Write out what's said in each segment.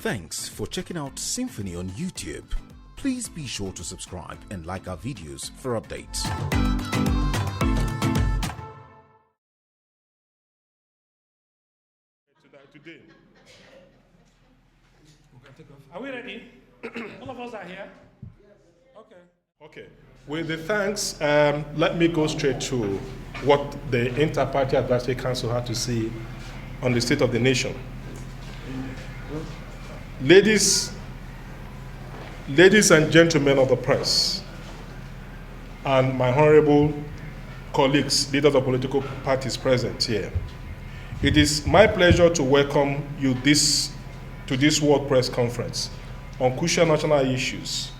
Thanks for checking out SYMFONI on YouTube. Please be sure to subscribe and like our videos for updates. Today. Are we ready? All of us are here? Okay. With the thanks, let me go straight to what the Inter-Party Advisory Council had to say on the state of the nation. Ladies and gentlemen of the press, and my honorable colleagues, leaders of political parties present here, it is my pleasure to welcome you to this World Press Conference on crucial national issues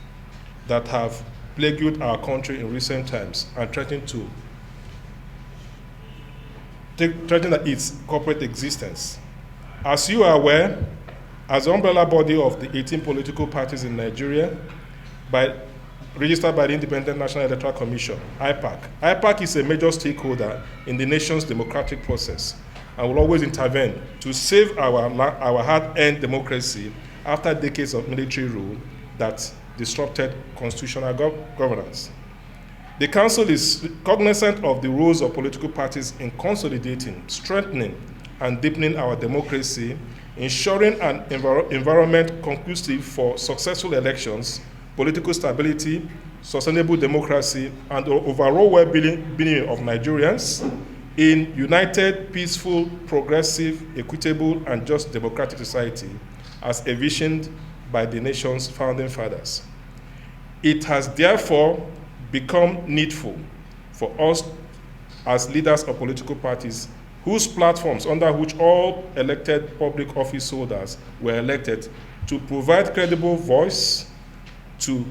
that have plagued our country in recent times and threatening its corporate existence. As you are aware, as the umbrella body of the 18 political parties in Nigeria, registered by the Independent National Electoral Commission, IPAC. IPAC is a major stakeholder in the nation's democratic process and will always intervene to save our hard-earned democracy after decades of military rule that disrupted constitutional governance. The Council is cognizant of the roles of political parties in consolidating, strengthening, and deepening our democracy, ensuring an environment conducive for successful elections, political stability, sustainable democracy, and the overall well-being of Nigerians in united, peaceful, progressive, equitable, and just democratic society as envisioned by the nation's founding fathers. It has therefore become needful for us as leaders of political parties whose platforms under which all elected public office holders were elected to provide credible voice, to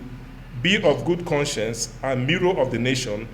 be of good conscience and mirror of the nation,